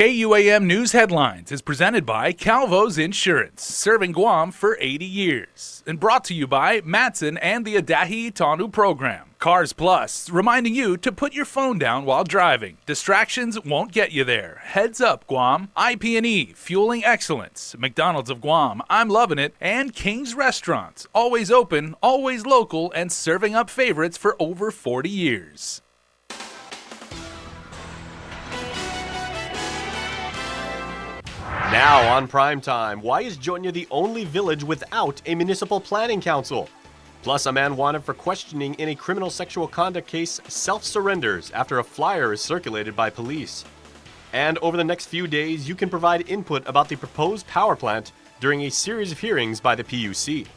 KUAM News Headlines is presented by Calvo's Insurance, serving Guam for 80 years. And brought to you by Matson and the Adahi Tanu program. Cars Plus, reminding you to put your phone down while driving. Distractions won't get you there. Heads up, Guam. IP&E, fueling excellence. McDonald's of Guam, I'm loving it. And King's Restaurants, always open, always local, and serving up favorites for over 40 years. Now on Prime Time, why is Jotnya the only village without a municipal planning council? Plus, a man wanted for questioning in a criminal sexual conduct case self-surrenders after a flyer is circulated by police. And over the next few days, you can provide input about the proposed power plant during a series of hearings by the PUC.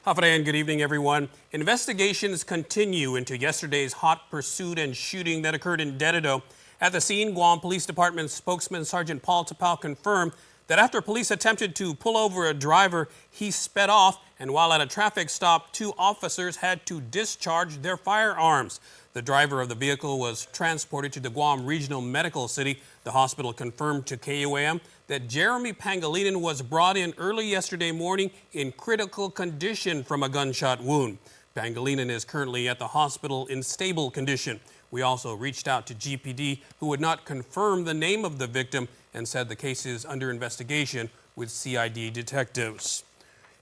Hafray and good evening, everyone. Investigations continue into yesterday's hot pursuit and shooting that occurred in Dededo. At the scene, Guam Police Department spokesman Sergeant Paul Tapao confirmed that after police attempted to pull over a driver, he sped off, and while at a traffic stop, 2 officers had to discharge their firearms. The driver of the vehicle was transported to the Guam Regional Medical City. The hospital confirmed to KUAM that Jeremy Pangilinan was brought in early yesterday morning in critical condition from a gunshot wound. Pangilinan is currently at the hospital in stable condition. We also reached out to GPD, who would not confirm the name of the victim and said the case is under investigation with CID detectives.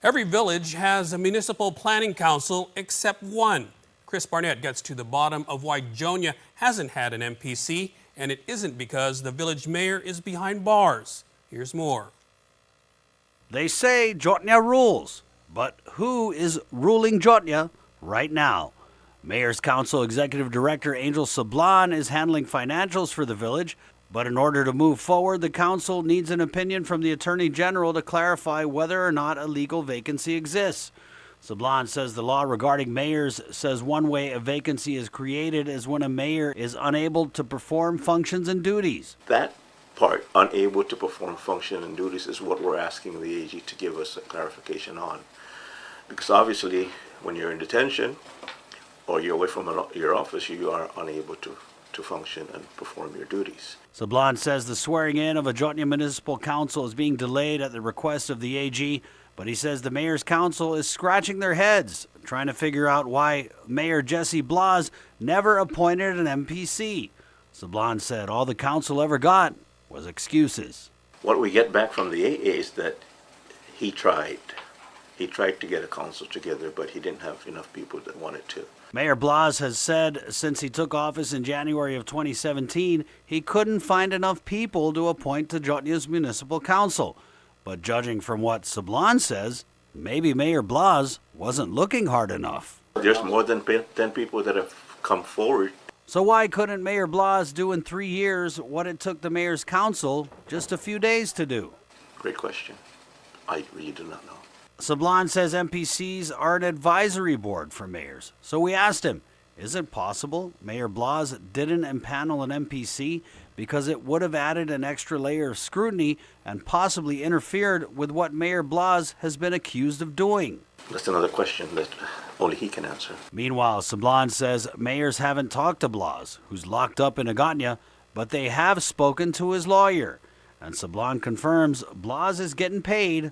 Every village has a municipal planning council except one. Chris Barnett gets to the bottom of why Jotnya hasn't had an MPC, and it isn't because the village mayor is behind bars. Here's more. They say Jotnya rules, but who is ruling Jotnya right now? Mayor's Council Executive Director Angel Sablan is handling financials for the village, but in order to move forward, the council needs an opinion from the Attorney General to clarify whether or not a legal vacancy exists. Sablan says the law regarding mayors says one way a vacancy is created is when a mayor is unable to perform functions and duties. That part, unable to perform function and duties, is what we're asking the AG to give us a clarification on. Because obviously, when you're in detention, or you're away from your office, you are unable to function and perform your duties. Sablan says the swearing in of a Jotnya Municipal Council is being delayed at the request of the AG, but he says the Mayor's Council is scratching their heads, trying to figure out why Mayor Jesse Blas never appointed an MPC. Sablan said all the council ever got was excuses. What we get back from the AA is that he tried. He tried to get a council together, but he didn't have enough people that wanted to. Mayor Blas has said since he took office in January of 2017, he couldn't find enough people to appoint to Jotnya's municipal council. But judging from what Sablan says, maybe Mayor Blas wasn't looking hard enough. There's more than 10 people that have come forward. So why couldn't Mayor Blas do in 3 years what it took the Mayor's Council just a few days to do? Great question. I really do not know. Sablan says MPCs are an advisory board for mayors. So we asked him, is it possible Mayor Blas didn't impanel an MPC because it would have added an extra layer of scrutiny and possibly interfered with what Mayor Blas has been accused of doing? That's another question that only he can answer. Meanwhile, Sablan says mayors haven't talked to Blas, who's locked up in Aganya, but they have spoken to his lawyer. And Sablan confirms Blas is getting paid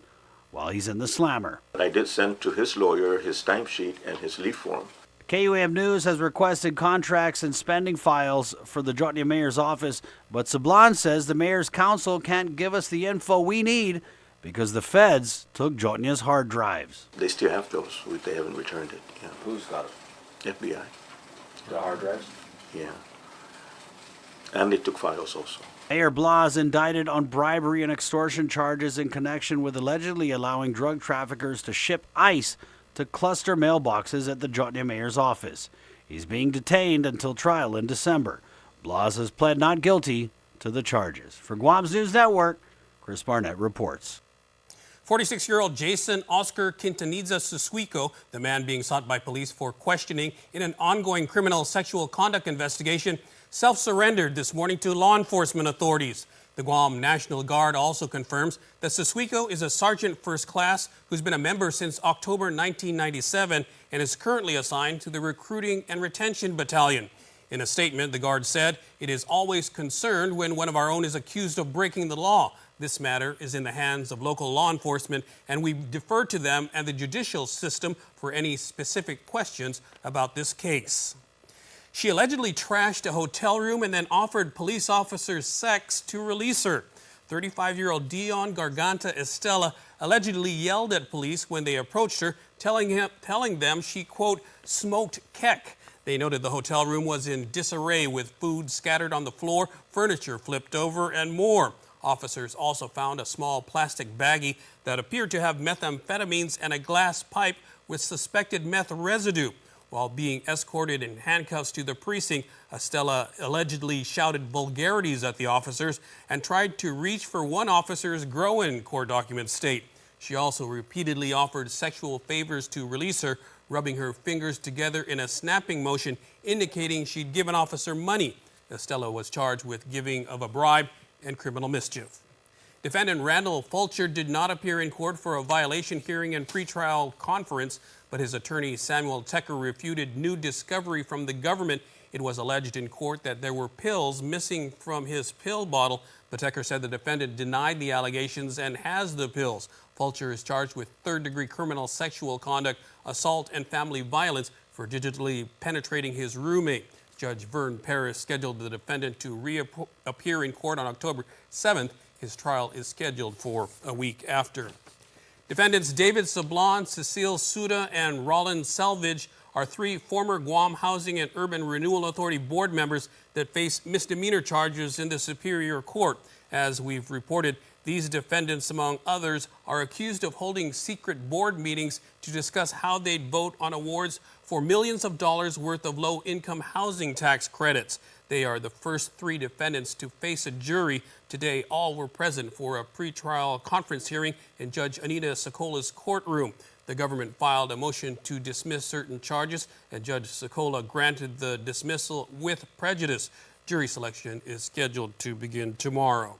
while he's in the slammer. I did send to his lawyer his timesheet and his leave form. KUAM News has requested contracts and spending files for the Jotnya Mayor's office, but Sablan says the Mayor's Council can't give us the info we need because the feds took Jotnya's hard drives. They still have those. They haven't returned it. Yeah. Who's got it? FBI. The hard drives? Yeah. And they took files also. Mayor Blas indicted on bribery and extortion charges in connection with allegedly allowing drug traffickers to ship ice to cluster mailboxes at the Jotnya Mayor's office. He's being detained until trial in December. Blas has pled not guilty to the charges. For Guam's News Network, Chris Barnett reports. 46-year-old Jason Oscar Quintanilla Susuico, the man being sought by police for questioning in an ongoing criminal sexual conduct investigation, self-surrendered this morning to law enforcement authorities. The Guam National Guard also confirms that Susuico is a sergeant first class who's been a member since October 1997 and is currently assigned to the Recruiting and Retention Battalion. In a statement, the guard said, "It is always concerned when one of our own is accused of breaking the law. This matter is in the hands of local law enforcement, and we defer to them and the judicial system for any specific questions about this case." She allegedly trashed a hotel room and then offered police officers sex to release her. 35-year-old Dion Garganta Estela allegedly yelled at police when they approached her, telling them she, quote, smoked kek. They noted the hotel room was in disarray with food scattered on the floor, furniture flipped over, and more. Officers also found a small plastic baggie that appeared to have methamphetamines and a glass pipe with suspected meth residue. While being escorted in handcuffs to the precinct, Estela allegedly shouted vulgarities at the officers and tried to reach for one officer's groin, court documents state. She also repeatedly offered sexual favors to release her, rubbing her fingers together in a snapping motion, indicating she'd give an officer money. Estela was charged with giving of a bribe and criminal mischief. Defendant Randall Fulcher did not appear in court for a violation hearing and pretrial conference, but his attorney Samuel Tecker refuted new discovery from the government. It was alleged in court that there were pills missing from his pill bottle, but Tecker said the defendant denied the allegations and has the pills. Fulcher is charged with third-degree criminal sexual conduct, assault, and family violence for digitally penetrating his roommate. Judge Vern Paris scheduled the defendant to reappear in court on October 7th. His trial is scheduled for a week after. Defendants David Sablon, Cecile Suda, and Roland Selvage are three former Guam Housing and Urban Renewal Authority board members that face misdemeanor charges in the Superior Court. As we've reported, these defendants, among others, are accused of holding secret board meetings to discuss how they'd vote on awards for millions of dollars worth of low-income housing tax credits. They are the first three defendants to face a jury. Today, all were present for a pretrial conference hearing in Judge Anita Sokola's courtroom. The government filed a motion to dismiss certain charges, and Judge Sokola granted the dismissal with prejudice. Jury selection is scheduled to begin tomorrow.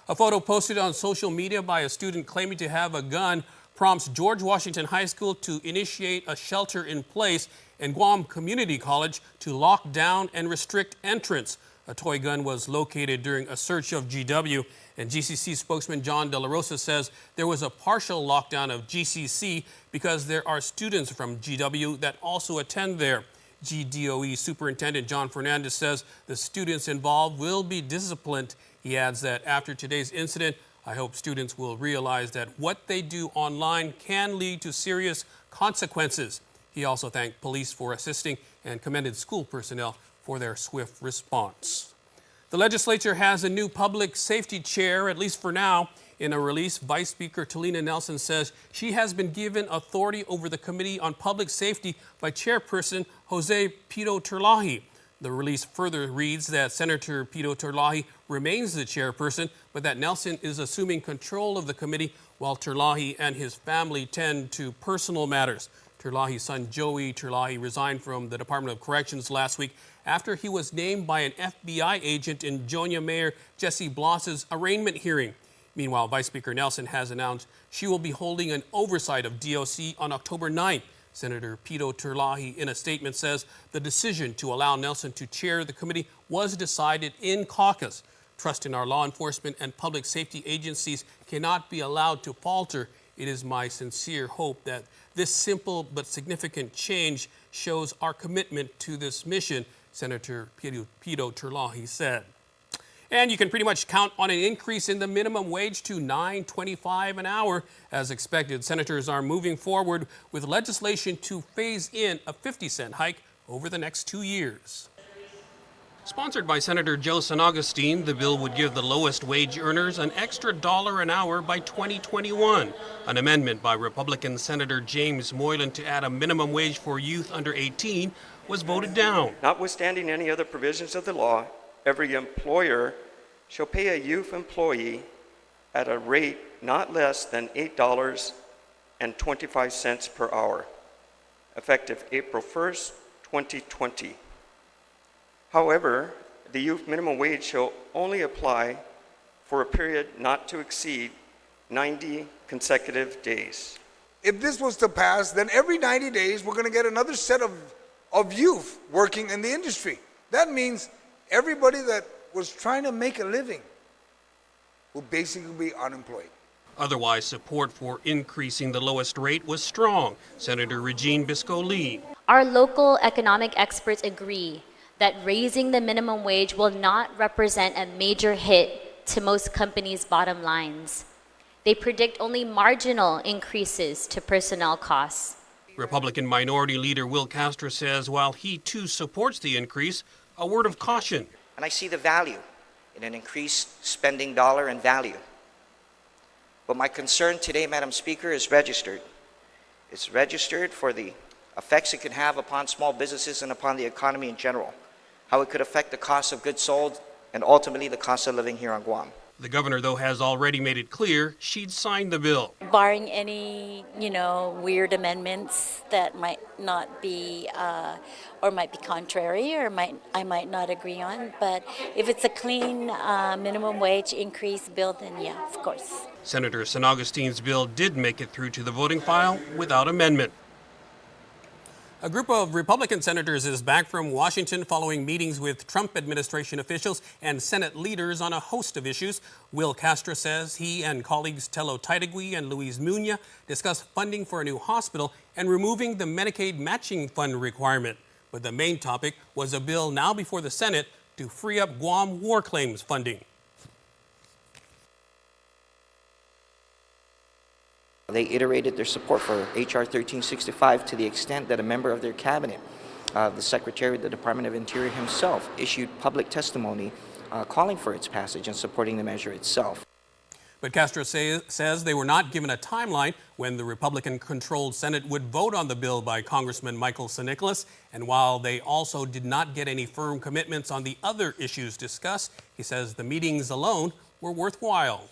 A photo posted on social media by a student claiming to have a gun prompts George Washington High School to initiate a shelter-in-place and Guam Community College to lock down and restrict entrance. A toy gun was located during a search of GW, and GCC spokesman John De La Rosa says there was a partial lockdown of GCC because there are students from GW that also attend there. GDOE Superintendent John Fernandez says the students involved will be disciplined. He adds that after today's incident, I hope students will realize that what they do online can lead to serious consequences. He also thanked police for assisting and commended school personnel for their swift response. The legislature has a new public safety chair, at least for now. In a release, Vice Speaker Talina Nelson says she has been given authority over the Committee on Public Safety by Chairperson Jose Pito Terlahi. The release further reads that Senator Pito Terlahi remains the chairperson, but that Nelson is assuming control of the committee while Terlahi and his family tend to personal matters. Terlahi's son Joey Terlahi resigned from the Department of Corrections last week after he was named by an FBI agent in Jonia Mayor Jesse Bloss's arraignment hearing. Meanwhile, Vice Speaker Nelson has announced she will be holding an oversight of DOC on October 9th. Senator Pito Terlahi, in a statement, says the decision to allow Nelson to chair the committee was decided in caucus. Trust in our law enforcement and public safety agencies cannot be allowed to falter. It is my sincere hope that this simple but significant change shows our commitment to this mission, Senator Pito Terlahi said. And you can pretty much count on an increase in the minimum wage to $9.25 an hour. As expected, senators are moving forward with legislation to phase in a 50-cent hike over the next 2 years. Sponsored by Senator Joe San Agustin, the bill would give the lowest wage earners an extra $1 an hour by 2021. An amendment by Republican Senator James Moylan to add a minimum wage for youth under 18 was voted down. Notwithstanding any other provisions of the law, every employer shall pay a youth employee at a rate not less than $8.25 per hour, effective April 1st, 2020. However, the youth minimum wage shall only apply for a period not to exceed 90 consecutive days. If this was to pass, then every 90 days we're going to get another set of youth working in the industry. That means everybody that was trying to make a living will basically be unemployed. Otherwise, support for increasing the lowest rate was strong. Senator Regine Bisco-Lee. Our local economic experts agree that raising the minimum wage will not represent a major hit to most companies' bottom lines. They predict only marginal increases to personnel costs. Republican Minority Leader Will Castro says while he too supports the increase, a word of caution. And I see the value in an increased spending dollar and value. But my concern today, Madam Speaker, is registered. It's registered for the effects it could have upon small businesses and upon the economy in general, how it could affect the cost of goods sold and ultimately the cost of living here on Guam. The governor, though, has already made it clear she'd sign the bill. Barring any, weird amendments that might not be, or might be contrary, or I might not agree on. But if it's a clean minimum wage increase bill, then yeah, of course. Senator San Augustine's bill did make it through to the voting file without amendment. A group of Republican senators is back from Washington following meetings with Trump administration officials and Senate leaders on a host of issues. Will Castro says he and colleagues Tello Taitigui and Luis Muña discussed funding for a new hospital and removing the Medicaid matching fund requirement. But the main topic was a bill now before the Senate to free up Guam war claims funding. They iterated their support for H.R. 1365 to the extent that a member of their cabinet, the Secretary of the Department of Interior himself, issued public testimony calling for its passage and supporting the measure itself. But Castro says they were not given a timeline when the Republican-controlled Senate would vote on the bill by Congressman Michael San Nicolas. And while they also did not get any firm commitments on the other issues discussed, he says the meetings alone were worthwhile.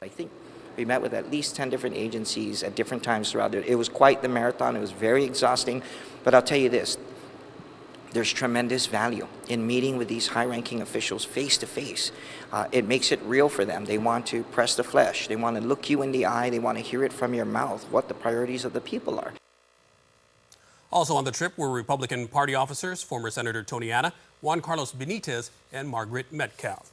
I think we met with at least 10 different agencies at different times throughout it. It was quite the marathon. It was very exhausting. But I'll tell you this, there's tremendous value in meeting with these high-ranking officials face to face. It makes it real for them. They want to press the flesh. They want to look you in the eye. They want to hear it from your mouth what the priorities of the people are. Also on the trip were Republican Party officers, former Senator Tony Ana, Juan Carlos Benitez, and Margaret Metcalf.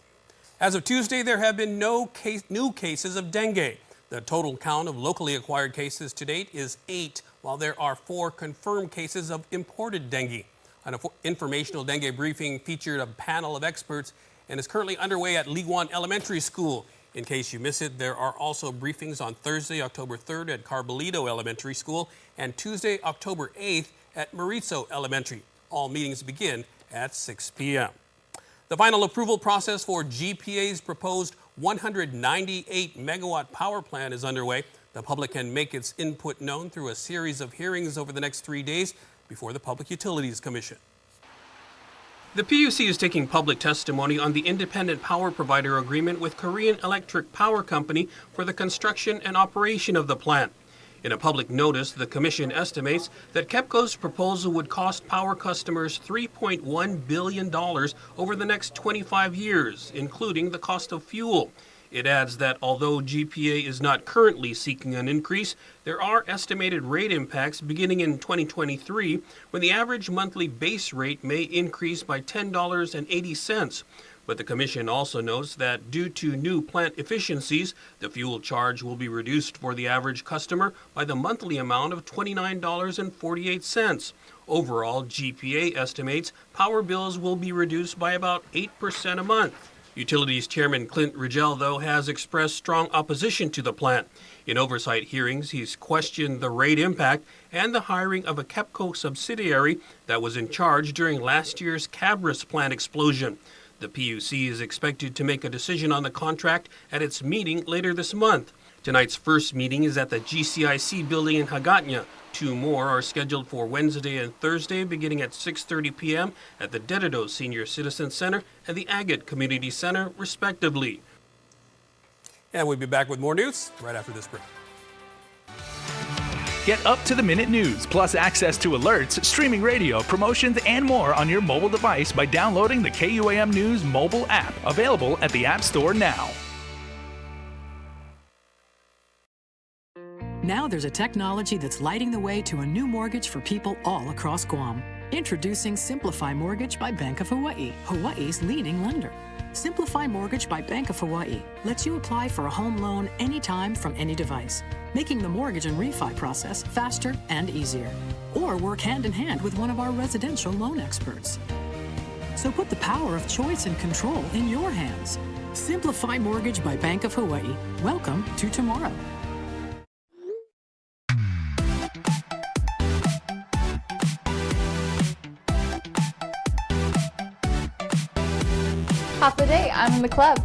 As of Tuesday, there have been no new cases of dengue. The total count of locally acquired cases to date is 8, while there are 4 confirmed cases of imported dengue. An informational dengue briefing featured a panel of experts and is currently underway at Liguan Elementary School. In case you miss it, there are also briefings on Thursday, October 3rd at Carbolito Elementary School and Tuesday, October 8th at Maurizo Elementary. All meetings begin at 6 p.m. The final approval process for GPA's proposed 198-megawatt power plant is underway. The public can make its input known through a series of hearings over the next 3 days before the Public Utilities Commission. The PUC is taking public testimony on the independent power provider agreement with Korean Electric Power Company for the construction and operation of the plant. In a public notice, the Commission estimates that KEPCO's proposal would cost power customers $3.1 billion over the next 25 years, including the cost of fuel. It adds that although GPA is not currently seeking an increase, there are estimated rate impacts beginning in 2023, when the average monthly base rate may increase by $10.80. But the Commission also notes that due to new plant efficiencies, the fuel charge will be reduced for the average customer by the monthly amount of $29.48. Overall, GPA estimates power bills will be reduced by about 8% a month. Utilities Chairman Clint Rigel, though, has expressed strong opposition to the plant. In oversight hearings, he's questioned the rate impact and the hiring of a KEPCO subsidiary that was in charge during last year's Cabras plant explosion. The PUC is expected to make a decision on the contract at its meeting later this month. Tonight's first meeting is at the GCIC building in Hagatna. 2 more are scheduled for Wednesday and Thursday, beginning at 6:30 p.m. at the Dedido Senior Citizen Center and the Agate Community Center, respectively. And we'll be back with more news right after this break. Get up-to-the-minute news, plus access to alerts, streaming radio, promotions, and more on your mobile device by downloading the KUAM News mobile app, available at the App Store now. Now there's a technology that's lighting the way to a new mortgage for people all across Guam. Introducing Simplify Mortgage by Bank of Hawaii, Hawaii's leading lender. Simplify Mortgage by Bank of Hawaii lets you apply for a home loan anytime from any device, making the mortgage and refi process faster and easier. Or work hand in hand with one of our residential loan experts. So put the power of choice and control in your hands. Simplify Mortgage by Bank of Hawaii. Welcome to tomorrow. Half the day, I'm in the club.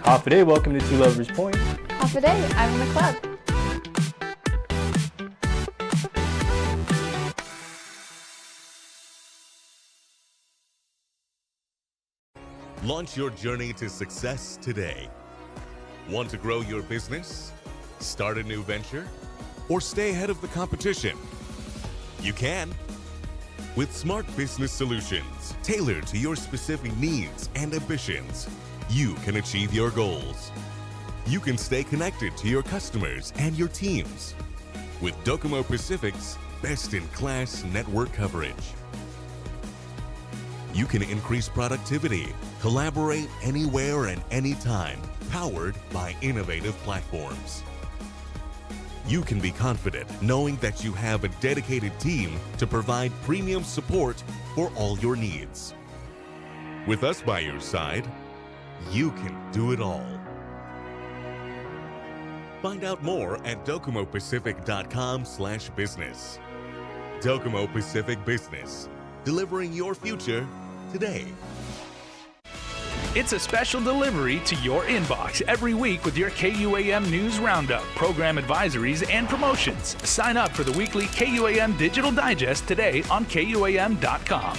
Half a day, welcome to Two Lovers Point. Half a day, I'm in the club. Launch your journey to success today. Want to grow your business? Start a new venture? Or stay ahead of the competition? You can. With smart business solutions tailored to your specific needs and ambitions, you can achieve your goals. You can stay connected to your customers and your teams with Docomo Pacific's best-in-class network coverage. You can increase productivity, collaborate anywhere and anytime, powered by innovative platforms. You can be confident knowing that you have a dedicated team to provide premium support for all your needs. With us by your side, you can do it all. Find out more at docomopacific.com/business. Docomo Pacific Business, delivering your future today. It's a special delivery to your inbox every week with your KUAM News Roundup, program advisories, and promotions. Sign up for the weekly KUAM Digital Digest today on KUAM.com.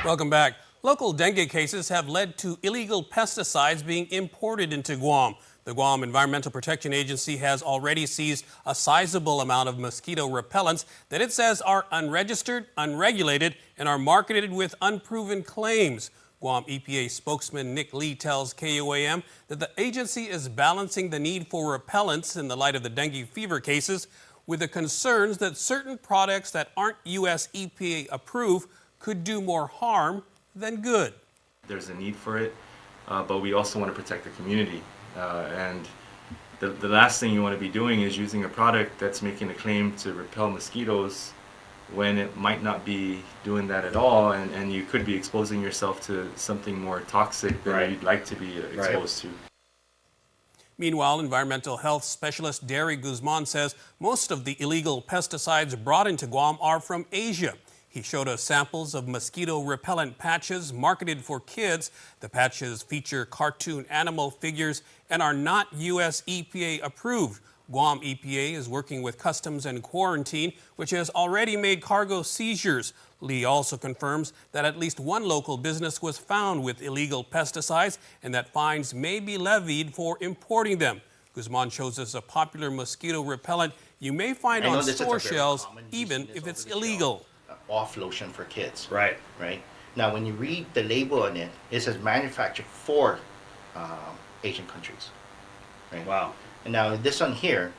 Welcome back. Local dengue cases have led to illegal pesticides being imported into Guam. The Guam Environmental Protection Agency has already seized a sizable amount of mosquito repellents that it says are unregistered, unregulated, and are marketed with unproven claims. Guam EPA spokesman Nick Lee tells KUAM that the agency is balancing the need for repellents in the light of the dengue fever cases with the concerns that certain products that aren't U.S. EPA approved could do more harm than good. There's a need for it, but we also want to protect the community. And the last thing you want to be doing is using a product that's making a claim to repel mosquitoes when it might not be doing that at all, and you could be exposing yourself to something more toxic than you'd like to be exposed to. Meanwhile, environmental health specialist Derry Guzman says most of the illegal pesticides brought into Guam are from Asia. He showed us samples of mosquito repellent patches marketed for kids. The patches feature cartoon animal figures and are not U.S. EPA approved. Guam EPA is working with Customs and Quarantine, which has already made cargo seizures. Lee also confirms that at least one local business was found with illegal pesticides and that fines may be levied for importing them. Guzman shows us a popular mosquito repellent you may find on store shelves, even if it's illegal. Off lotion for kids. Right. Right. Now, when you read the label on it, it says manufactured for Asian countries. Right. Wow. And now this one here,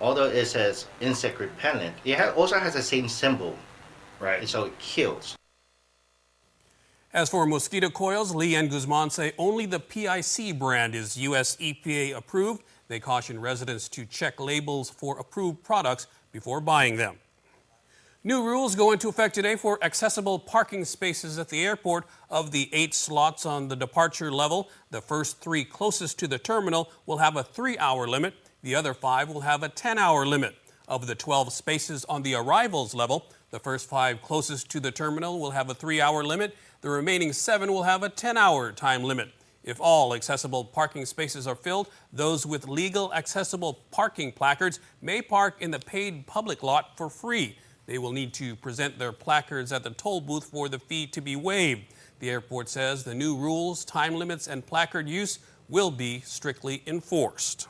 although it says insect repellent, it also has the same symbol. Right. And so it kills. As for mosquito coils, Lee and Guzman say only the PIC brand is U.S. EPA approved. They caution residents to check labels for approved products before buying them. New rules go into effect today for accessible parking spaces at the airport. Of the 8 slots on the departure level, the first 3 closest to the terminal will have a 3-hour limit. The other 5 will have a 10-hour limit. Of the 12 spaces on the arrivals level, the first 5 closest to the terminal will have a 3-hour limit. The remaining 7 will have a 10-hour time limit. If all accessible parking spaces are filled, those with legal accessible parking placards may park in the paid public lot for free. They will need to present their placards at the toll booth for the fee to be waived. The airport says the new rules, time limits, and placard use will be strictly enforced.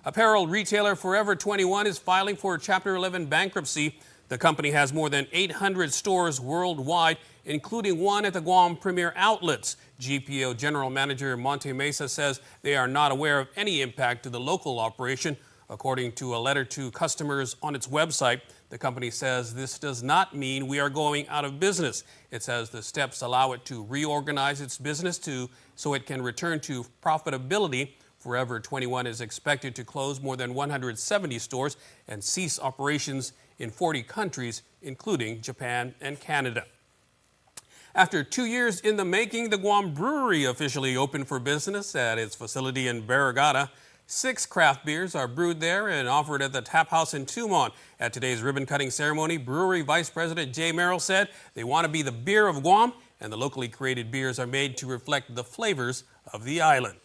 Apparel retailer Forever 21 is filing for Chapter 11 bankruptcy. The company has more than 800 stores worldwide including one at the Guam Premier Outlets. GPO General Manager Monte Mesa says they are not aware of any impact to the local operation. According to a letter to customers on its website, the company says this does not mean we are going out of business. It says the steps allow it to reorganize its business so it can return to profitability. Forever 21 is expected to close more than 170 stores and cease operations in 40 countries, including Japan and Canada. After 2 years in the making, the Guam Brewery officially opened for business at its facility in Barrigada. 6 craft beers are brewed there and offered at the Tap House in Tumon. At today's ribbon-cutting ceremony, brewery Vice President Jay Merrill said they want to be the beer of Guam, and the locally created beers are made to reflect the flavors of the island.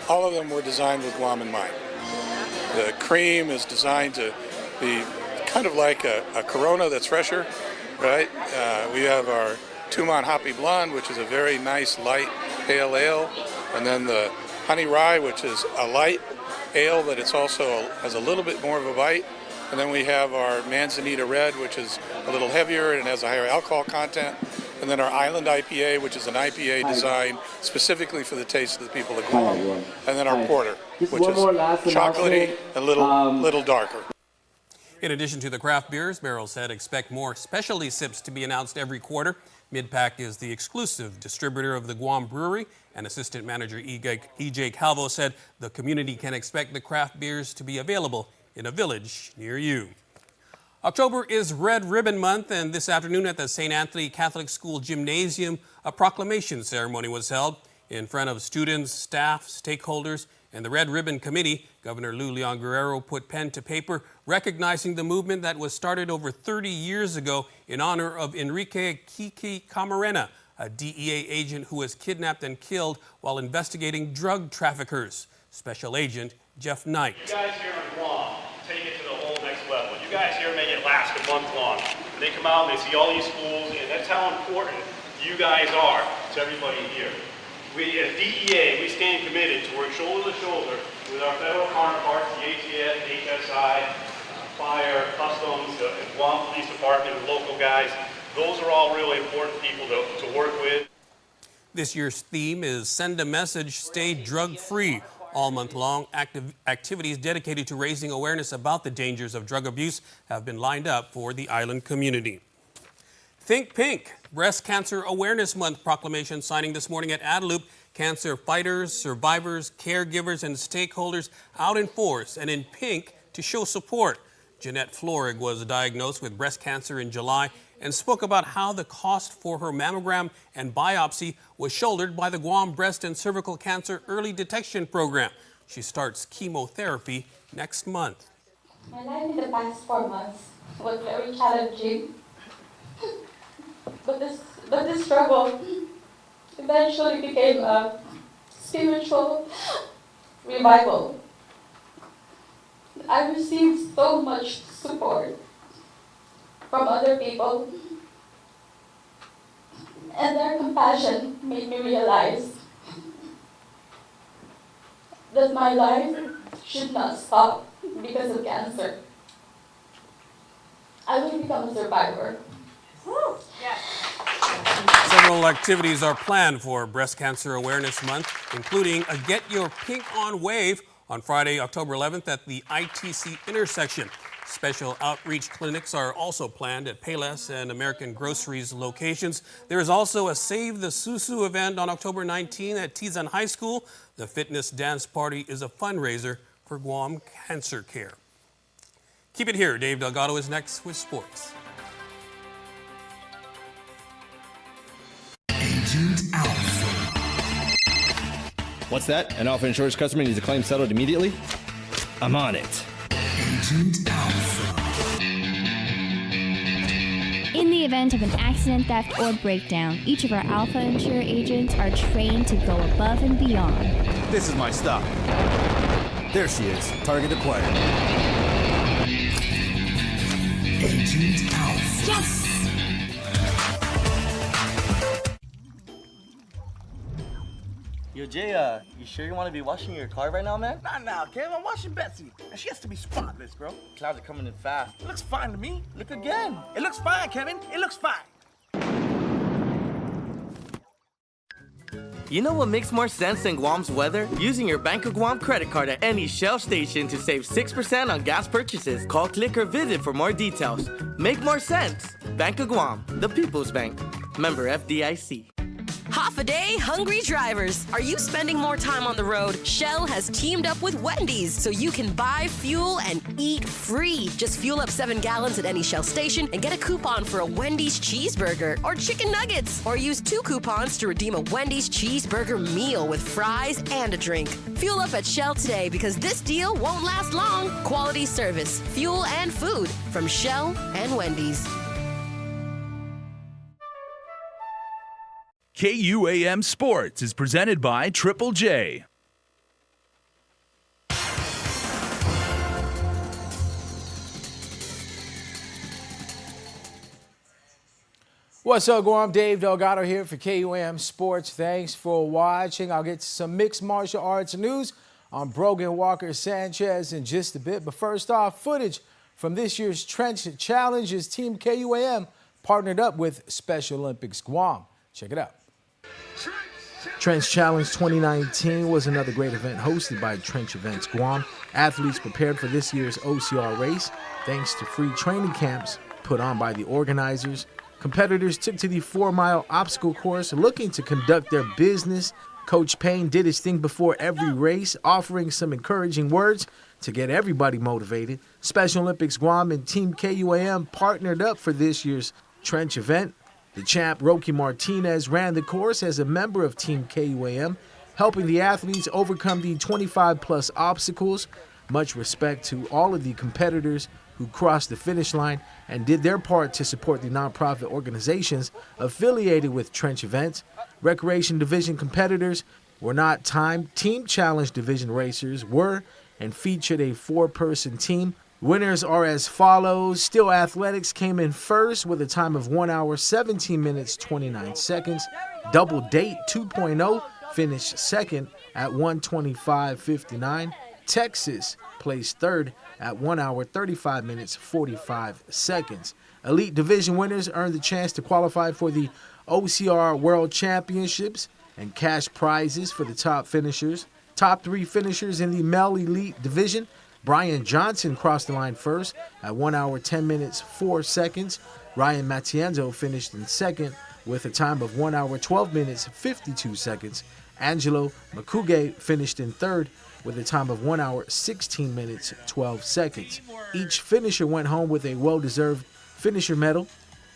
All of them were designed with Guam in mind. The cream is designed to be kind of like a Corona that's fresher, right? We have our Tumon Hoppy Blonde, which is a very nice light pale ale, and then the Honey Rye, which is a light ale, but it's also has a little bit more of a bite. And then we have our Manzanita Red, which is a little heavier and has a higher alcohol content. And then our Island IPA, which is an IPA designed specifically for the taste of the people of Guam. And then our Porter, which is chocolatey and a little darker. In addition to the craft beers, Merrill said expect more specialty sips to be announced every quarter. Midpack is the exclusive distributor of the Guam Brewery, and Assistant Manager E.J. Calvo said the community can expect the craft beers to be available in a village near you. October is Red Ribbon Month, and this afternoon at the St. Anthony Catholic School Gymnasium, a proclamation ceremony was held. In front of students, staff, stakeholders, and the Red Ribbon Committee, Governor Lou Leon Guerrero put pen to paper, recognizing the movement that was started over 30 years ago in honor of Enrique Kiki Camarena, a DEA agent who was kidnapped and killed while investigating drug traffickers. Special Agent Jeff Knight. You guys here in Guam take it to the whole next level. You guys here make it last a month long. And they come out and they see all these schools, and that's how important you guys are to everybody here. We, as DEA, we stand committed to work shoulder to shoulder with our federal counterparts, the ATF, HSI, Fire, Customs, the Guam Police Department, and local guys. Those are all really important people to work with. This year's theme is Send a Message, Stay Drug-Free. All month long, activities dedicated to raising awareness about the dangers of drug abuse have been lined up for the island community. Think Pink, Breast Cancer Awareness Month proclamation signing this morning at Adelup. Cancer fighters, survivors, caregivers, and stakeholders out in force and in pink to show support. Jeanette Florig was diagnosed with breast cancer in July and spoke about how the cost for her mammogram and biopsy was shouldered by the Guam Breast and Cervical Cancer Early Detection Program. She starts chemotherapy next month. My life in the past 4 months was very challenging, but this struggle eventually became a spiritual revival. I received so much support from other people, and their compassion made me realize that my life should not stop because of cancer. I will become a survivor. Several activities are planned for Breast Cancer Awareness Month, including a Get Your Pink On wave on Friday, October 11th at the ITC intersection. Special outreach clinics are also planned at Payless and American Groceries locations. There is also a Save the Susu event on October 19 at Tizan High School. The fitness dance party is a fundraiser for Guam Cancer Care. Keep it here. Dave Delgado is next with sports. Agent Alpha. What's that? An Alpha Insurance customer needs a claim settled immediately? I'm on it. Agent Alpha. In the event of an accident, theft, or breakdown, each of our Alpha Insure agents are trained to go above and beyond. This is my stop. There she is. Target acquired. Agent Alpha. Yes! Yo, Jay, you sure you want to be washing your car right now, man? Not now, Kev. I'm watching Betsy, and she has to be spotless, bro. Clouds are coming in fast. It looks fine to me. Look again. It looks fine, Kevin. It looks fine. You know what makes more sense than Guam's weather? Using your Bank of Guam credit card at any Shell station to save 6% on gas purchases. Call, click, or visit for more details. Make more sense. Bank of Guam, the People's Bank. Member FDIC. Half a day, hungry drivers. Are you spending more time on the road? Shell has teamed up with Wendy's so you can buy fuel and eat free. Just fuel up 7 gallons at any Shell station and get a coupon for a Wendy's cheeseburger or chicken nuggets. Or use 2 coupons to redeem a Wendy's cheeseburger meal with fries and a drink. Fuel up at Shell today because this deal won't last long. Quality service, fuel, and food from Shell and Wendy's. KUAM Sports is presented by Triple J. What's up, Guam? Dave Delgado here for KUAM Sports. Thanks for watching. I'll get to some mixed martial arts news on Brogan Walker-Sanchez in just a bit. But first off, footage from this year's Trench Challenge as Team KUAM partnered up with Special Olympics Guam. Check it out. Trench Challenge 2019 was another great event hosted by Trench Events Guam. Athletes prepared for this year's OCR race thanks to free training camps put on by the organizers. Competitors took to the 4-mile obstacle course looking to conduct their business. Coach Payne did his thing before every race, offering some encouraging words to get everybody motivated. Special Olympics Guam and Team KUAM partnered up for this year's Trench event. The champ, Rocky Martinez, ran the course as a member of Team KUAM, helping the athletes overcome the 25-plus obstacles. Much respect to all of the competitors who crossed the finish line and did their part to support the nonprofit organizations affiliated with Trench Events. Recreation Division competitors were not timed. Team Challenge Division racers were and featured a 4-person team. Winners are as follows. Still Athletics came in first with a time of 1 hour, 17 minutes, 29 seconds. Double Date 2.0 finished second at 1:25:59. Texas placed third at 1 hour, 35 minutes, 45 seconds. Elite Division winners earned the chance to qualify for the OCR World Championships and cash prizes for the top finishers. Top 3 finishers in the Male Elite Division. Brian Johnson crossed the line first at 1 hour, 10 minutes, 4 seconds. Ryan Matienzo finished in second with a time of 1 hour, 12 minutes, 52 seconds. Angelo Makuge finished in third with a time of 1 hour, 16 minutes, 12 seconds. Each finisher went home with a well-deserved finisher medal,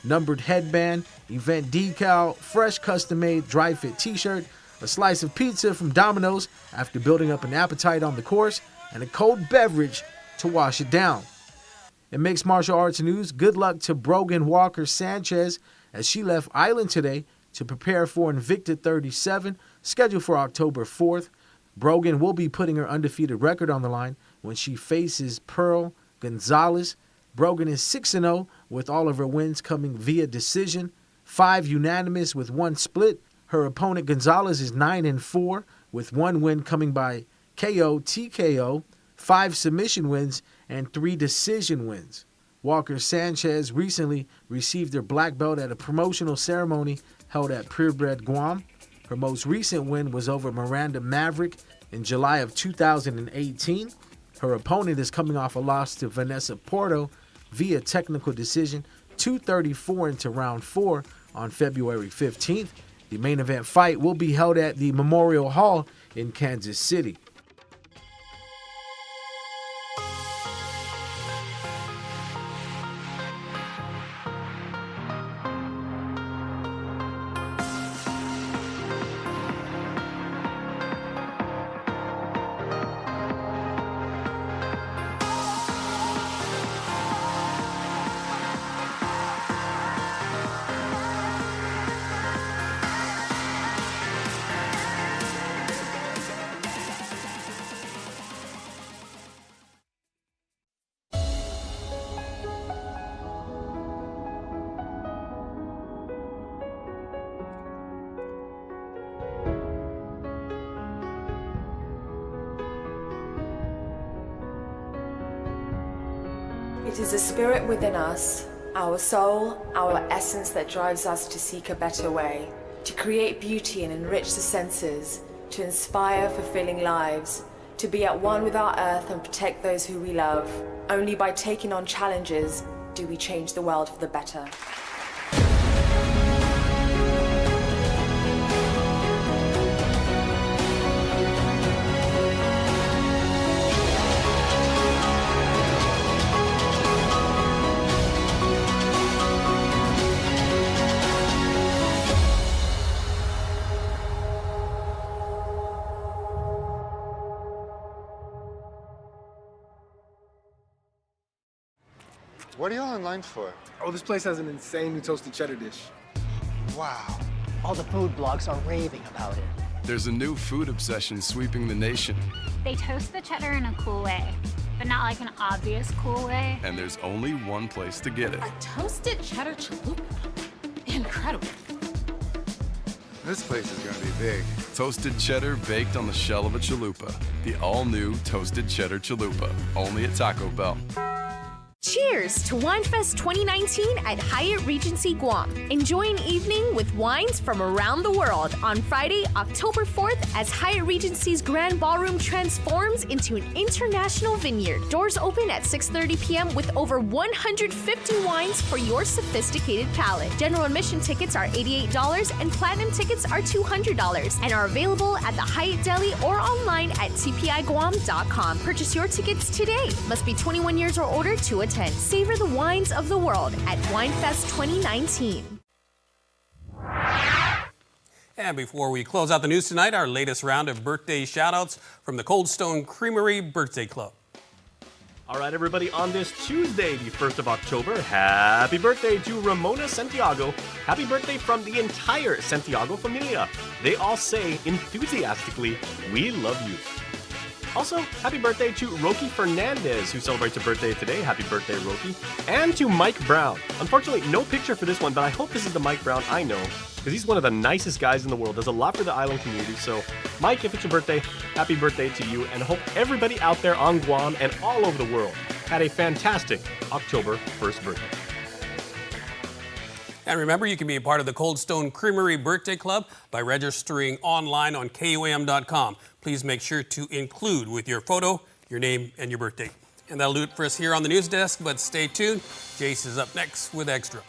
numbered headband, event decal, fresh custom-made dry-fit t-shirt, a slice of pizza from Domino's after building up an appetite on the course, and a cold beverage to wash it down. In mixed martial arts news, good luck to Brogan Walker-Sanchez as she left Island today to prepare for Invicta 37, scheduled for October 4th. Brogan will be putting her undefeated record on the line when she faces Pearl Gonzalez. Brogan is 6-0 with all of her wins coming via decision, 5 unanimous with 1 split. Her opponent Gonzalez is 9-4 with 1 win coming by KO, TKO, 5 submission wins, and 3 decision wins. Walker-Sanchez recently received her black belt at a promotional ceremony held at Purebred Guam. Her most recent win was over Miranda Maverick in July of 2018. Her opponent is coming off a loss to Vanessa Porto via technical decision, 2:34 into round 4 on February 15th. The main event fight will be held at the Memorial Hall in Kansas City. It is the spirit within us, our soul, our essence that drives us to seek a better way. to create beauty and enrich the senses, to inspire fulfilling lives, to be at one with our earth and protect those who we love. Only by taking on challenges do we change the world for the better. What are y'all in line for? Oh, this place has an insane new toasted cheddar dish. Wow. All the food blogs are raving about it. There's a new food obsession sweeping the nation. They toast the cheddar in a cool way, but not like an obvious cool way. And there's only one place to get it. A toasted cheddar chalupa. Incredible. This place is gonna be big. Toasted cheddar baked on the shell of a chalupa. The all-new Toasted Cheddar Chalupa, only at Taco Bell. Cheers to WineFest 2019 at Hyatt Regency Guam. Enjoy an evening with wines from around the world on Friday, October 4th as Hyatt Regency's Grand Ballroom transforms into an international vineyard. Doors open at 6:30 p.m. with over 150 wines for your sophisticated palate. General admission tickets are $88 and platinum tickets are $200 and are available at the Hyatt Deli or online at tpiguam.com. Purchase your tickets today. Must be 21 years or older to attend. Savor the wines of the world at WineFest 2019. And before we close out the news tonight, our latest round of birthday shout-outs from the Cold Stone Creamery Birthday Club. All right, everybody, on this Tuesday, the 1st of October, happy birthday to Ramona Santiago. Happy birthday from the entire Santiago familia. They all say enthusiastically, "We love you." Also, happy birthday to Roky Fernandez, who celebrates a birthday today. Happy birthday, Roky. And to Mike Brown. Unfortunately, no picture for this one, but I hope this is the Mike Brown I know, because he's one of the nicest guys in the world, does a lot for the island community. So, Mike, if it's your birthday, happy birthday to you, and hope everybody out there on Guam and all over the world had a fantastic October 1st birthday. And remember, you can be a part of the Cold Stone Creamery Birthday Club by registering online on KUAM.com. Please make sure to include with your photo, your name, and your birthday. And that'll do it for us here on the news desk, but stay tuned. Jace is up next with Extra.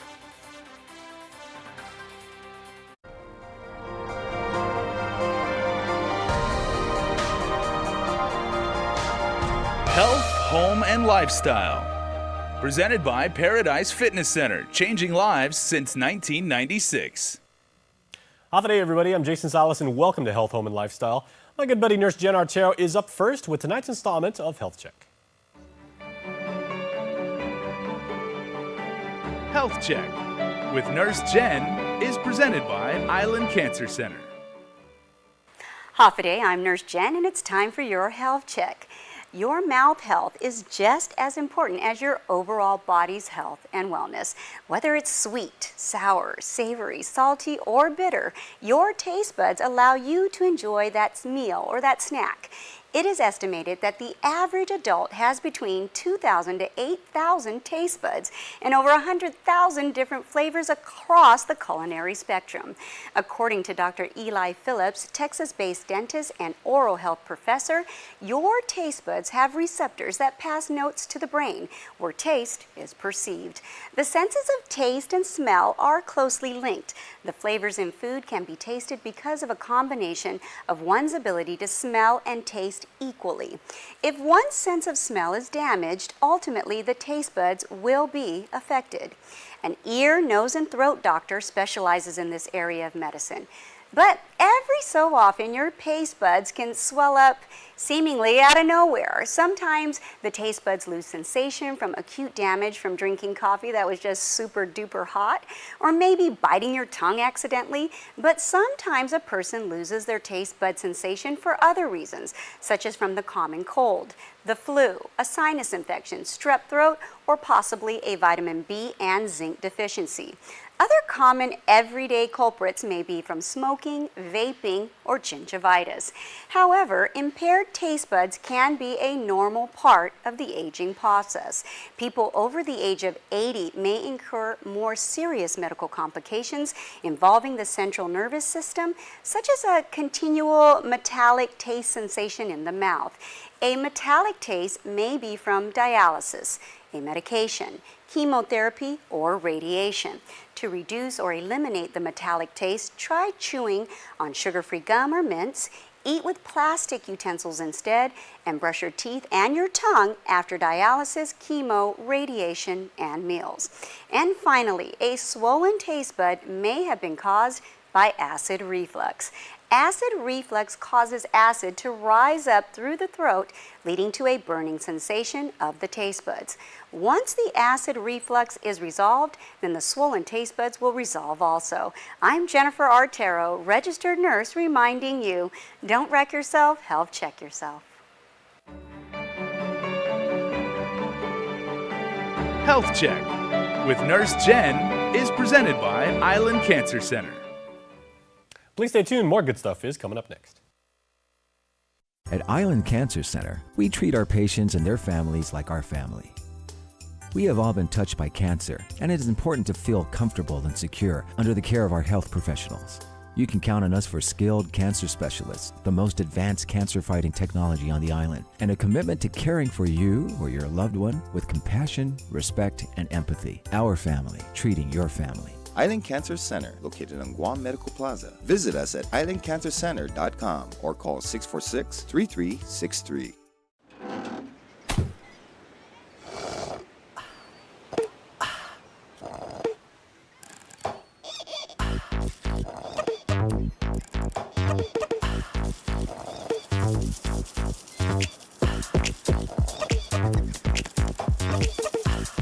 Health, Home, and Lifestyle. Presented by Paradise Fitness Center, changing lives since 1996. Hafa day, everybody. I'm Jason Salas, and welcome to Health, Home, and Lifestyle. My good buddy Nurse Jen Artero is up first with tonight's installment of Health Check. Health Check with Nurse Jen is presented by Island Cancer Center. Hafa day, I'm Nurse Jen, and it's time for your Health Check. Your mouth health is just as important as your overall body's health and wellness. Whether it's sweet, sour, savory, salty, or bitter, your taste buds allow you to enjoy that meal or that snack. It is estimated that the average adult has between 2,000 to 8,000 taste buds and over 100,000 different flavors across the culinary spectrum. According to Dr. Eli Phillips, Texas-based dentist and oral health professor, your taste buds have receptors that pass notes to the brain, where taste is perceived. The senses of taste and smell are closely linked. The flavors in food can be tasted because of a combination of one's ability to smell and taste equally. If one sense of smell is damaged, ultimately the taste buds will be affected. An ear, nose, and throat doctor specializes in this area of medicine. But every so often, your taste buds can swell up seemingly out of nowhere. Sometimes the taste buds lose sensation from acute damage from drinking coffee that was just super duper hot, or maybe biting your tongue accidentally. But sometimes a person loses their taste bud sensation for other reasons, such as from the common cold, the flu, a sinus infection, strep throat, or possibly a vitamin B and zinc deficiency. Other common everyday culprits may be from smoking, vaping, or gingivitis. However, impaired taste buds can be a normal part of the aging process. People over the age of 80 may incur more serious medical complications involving the central nervous system, such as a continual metallic taste sensation in the mouth. A metallic taste may be from dialysis, a medication, chemotherapy, or radiation. To reduce or eliminate the metallic taste, try chewing on sugar-free gum or mints, eat with plastic utensils instead, and brush your teeth and your tongue after dialysis, chemo, radiation, and meals. And finally, a swollen taste bud may have been caused by acid reflux. Acid reflux causes acid to rise up through the throat, leading to a burning sensation of the taste buds. Once the acid reflux is resolved, then the swollen taste buds will resolve also. I'm Jennifer Artero, registered nurse, reminding you, don't wreck yourself, health check yourself. Health Check with Nurse Jen is presented by Island Cancer Center. Please stay tuned. More good stuff is coming up next. At Island Cancer Center, we treat our patients and their families like our family. We have all been touched by cancer, and it is important to feel comfortable and secure under the care of our health professionals. You can count on us for skilled cancer specialists, the most advanced cancer-fighting technology on the island, and a commitment to caring for you or your loved one with compassion, respect, and empathy. Our family, treating your family. Island Cancer Center, located on Guam Medical Plaza. Visit us at islandcancercenter.com or call 646-3363.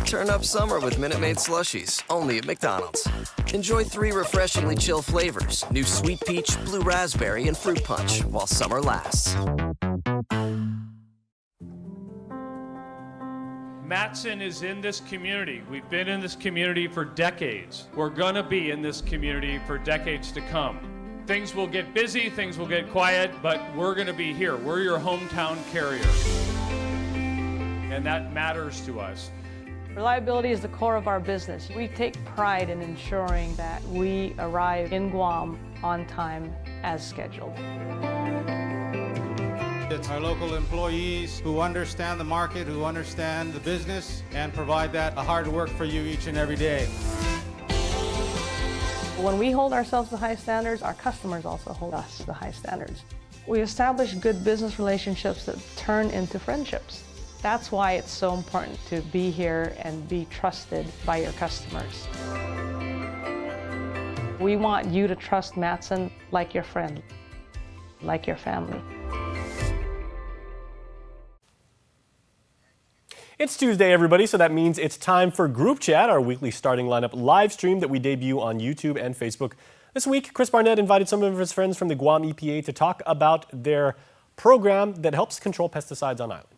Turn up summer with Minute Maid slushies, only at McDonald's. Enjoy 3 refreshingly chill flavors, new sweet peach, blue raspberry, and fruit punch, while summer lasts. Matson is in this community. We've been in this community for decades. We're gonna be in this community for decades to come. Things will get busy, things will get quiet, but we're gonna be here. We're your hometown carrier. And that matters to us. Reliability is the core of our business. We take pride in ensuring that we arrive in Guam on time as scheduled. It's our local employees who understand the market, who understand the business, and provide that hard work for you each and every day. When we hold ourselves to high standards, our customers also hold us to high standards. We establish good business relationships that turn into friendships. That's why it's so important to be here and be trusted by your customers. We want you to trust Matson like your friend, like your family. It's Tuesday, everybody, so that means it's time for Group Chat, our weekly starting lineup live stream that we debut on YouTube and Facebook. This week, Chris Barnett invited some of his friends from the Guam EPA to talk about their program that helps control pesticides on island.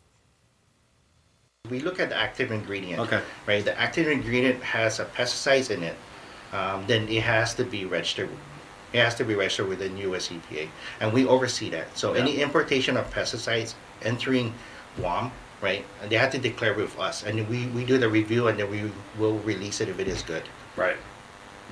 We look at the active ingredient, right? The active ingredient has a pesticides in it, then it has to be registered. It has to be registered with the US EPA, and we oversee that. So any importation of pesticides entering Guam, right? And they have to declare with us, and we do the review, and then we will release it if it is good. Right.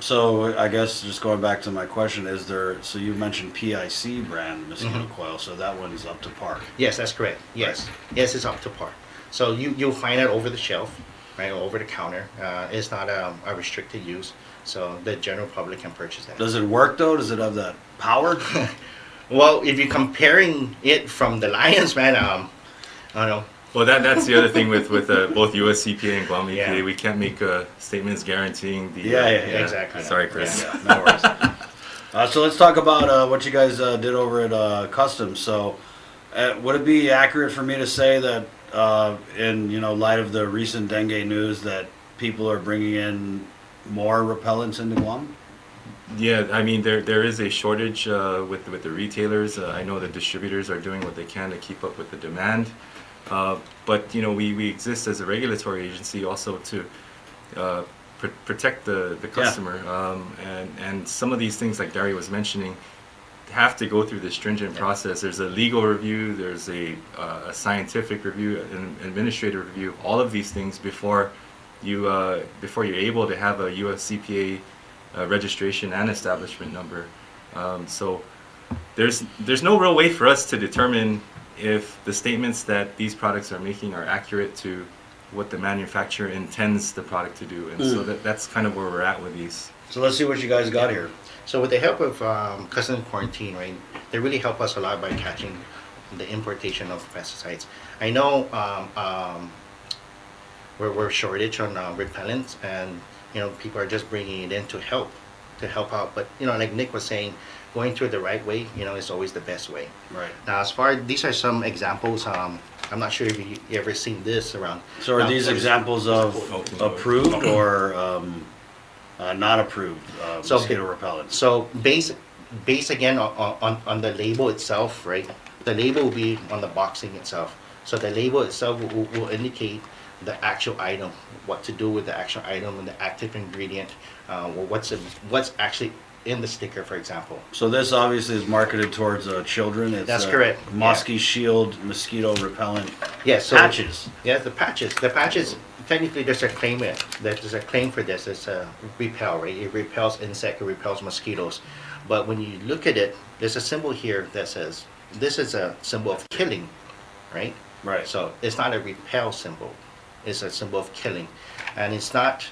So I guess just going back to my question, is there? So you mentioned PIC brand mosquito coil, so that one's up to par. Yes, that's correct. Yes, yes, it's up to par. So you'll find it over the shelf, right, or over the counter. It's not a restricted use, so the general public can purchase that. Does it work though? Does it have that power? Well, if you're comparing it from the Lions, man, I don't know. Well, that's the other thing with both US EPA and Guam EPA. We can't make statements guaranteeing the... Yeah, exactly. Sorry, Chris. Yeah, no worries. So let's talk about what you guys did over at Customs. So would it be accurate for me to say that in light of the recent dengue news that people are bringing in more repellents into Guam? Yeah, I mean there is a shortage with the retailers. I know the distributors are doing what they can to keep up with the demand, but we exist as a regulatory agency also to protect the customer. And some of these things, like Dario was mentioning, have to go through this stringent process. There's a legal review, there's a scientific review, an administrative review, all of these things before you're able to have a US CPA registration and establishment number. So there's no real way for us to determine if the statements that these products are making are accurate to what the manufacturer intends the product to do. And so that's kind of where we're at with these. So let's see what you guys got here. So with the help of customs quarantine, right, they really help us a lot by catching the importation of pesticides. I know we're shortage on repellents, and people are just bringing it in to help out. But like Nick was saying, going through the right way, is always the best way. Right. Now, as far these are some examples. I'm not sure if you ever seen this around. So are these examples of approved or not approved mosquito repellents? So based again on the label itself, right? The label will be on the boxing itself. So the label itself will indicate the actual item, what to do with the actual item and the active ingredient, what's actually in the sticker, for example. So this obviously is marketed towards children. It's That's correct. Mosquito Shield mosquito repellent. Yes. So patches. Yes, the patches. The patches. Technically, there's a claim. There's a claim for this. It's a repel, right? It repels insect. It repels mosquitoes. But when you look at it, there's a symbol here that says this is a symbol of killing, right? Right. So it's not a repel symbol. It's a symbol of killing, and it's not.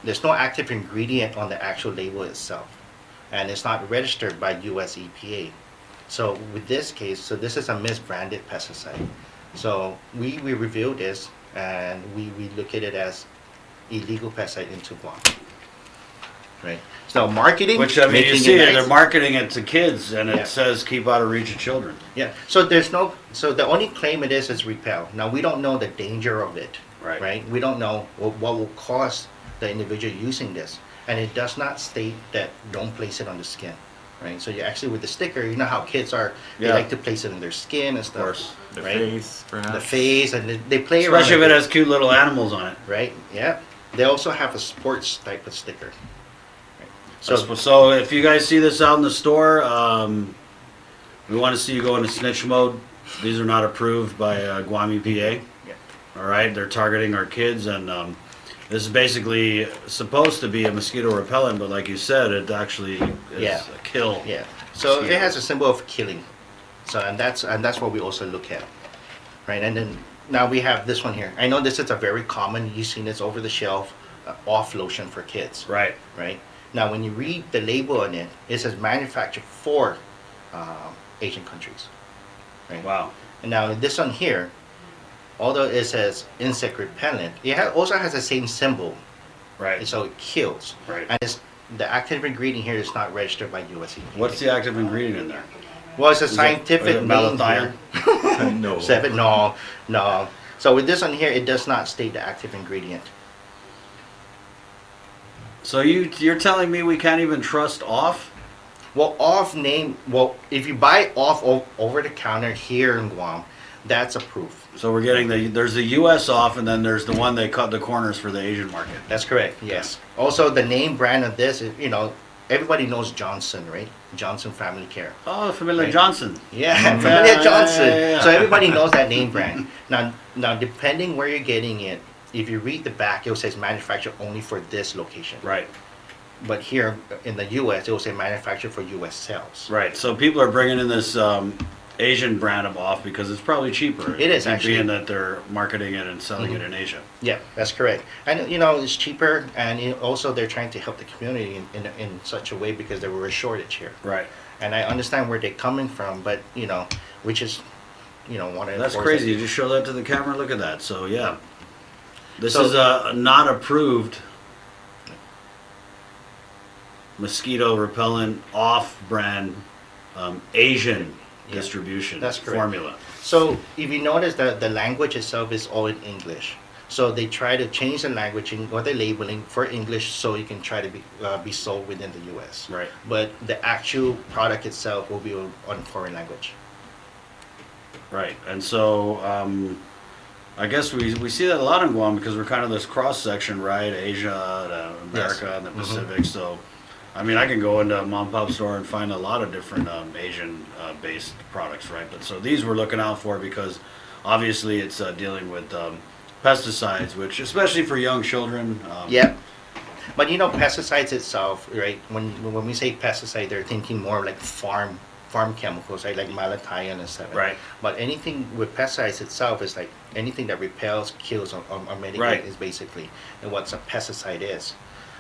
There's no active ingredient on the actual label itself, and it's not registered by US EPA. So with this case, so this is a misbranded pesticide. So we review this, and we look at it as illegal pesticide into Guam. Right. So marketing, which I mean, you see, they're marketing it to kids, and it says keep out of reach of children. Yeah. So there's no. So the only claim it is repel. Now we don't know the danger of it. Right. Right. We don't know what will cause the individual using this, and it does not state that don't place it on the skin. Right. So you actually with the sticker, you know how kids are. They like to place it in their skin and stuff. Of course. The face, perhaps. The face, and they play around. Especially if it has it. cute little animals on it. Right. Yeah. They also have a sports type of sticker. So if you guys see this out in the store, we want to see you go into snitch mode. These are not approved by Guam EPA. Yeah. All right, they're targeting our kids, and this is basically supposed to be a mosquito repellent, but like you said, it actually is a kill. Yeah. So it has a symbol of killing. So and that's what we also look at, right? And then now we have this one here. I know this is a very common. You've seen this over the shelf, off lotion for kids. Right. Right. Now, when you read the label on it, it says manufactured for Asian countries. Right? Wow. And now this one here, although it says insect repellent, it also has the same symbol. Right. So it kills. Right. And the active ingredient here is not registered by US EPA. What's the active ingredient in there? Well, it's a scientific name here. No. So with this one here, it does not state the active ingredient. So you're telling me we can't even trust off? Well, off name. Well, if you buy off over the counter here in Guam, that's approved. So we're getting there's the U.S. off, and then there's the one they cut the corners for the Asian market. That's correct. Yes. Also, the name brand of this is, everybody knows Johnson, right? Johnson Family Care. Oh, Familiar Johnson. Yeah, Familiar Johnson. Yeah. So everybody knows that name brand. Now, depending where you're getting it, if you read the back, it will say manufactured only for this location. Right. But here in the U.S., it will say manufactured for U.S. sales. Right. So people are bringing in this Asian brand of off because it's probably cheaper. It is actually. Being that they're marketing it and selling it in Asia. Yeah, that's correct. And it's cheaper, and also they're trying to help the community in such a way because there were a shortage here. Right. And I understand where they're coming from, but which is one of that's crazy. You just show that to the camera. Look at that. So yeah. This is a not approved mosquito repellent off-brand Asian distribution formula. So if you notice that the language itself is all in English, so they try to change the languaging or the labeling for English so you can try to be sold within the U.S. Right. But the actual product itself will be on foreign language. Right, and so. I guess we see that a lot in Guam because we're kind of this cross section, right? Asia, America, Yes. and the Pacific. So, I mean, I can go into a mom and pop store and find a lot of different Asian based products, right? But so these we're looking out for because obviously it's dealing with pesticides, which especially for young children. Yep. But you know, pesticides itself, right? When we say pesticide, they're thinking more like farm chemicals, right? Like malathion and stuff. Right. But anything with pesticides itself is like anything that repels, kills, or mitigates Right. is basically and what a pesticide is.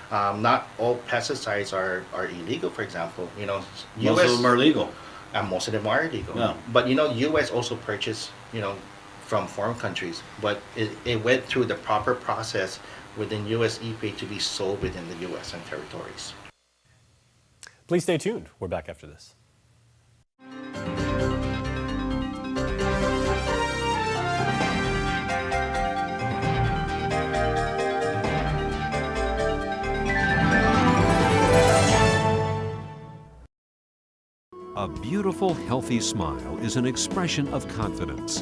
Not all pesticides are illegal. For example, you know, Most of them are legal. And most of them are illegal. Yeah. But you know, U.S. also purchased, you know, from foreign countries, but it went through the proper process within U.S. EPA to be sold within the U.S. and territories. Please stay tuned. We're back after this. A beautiful, healthy smile is an expression of confidence.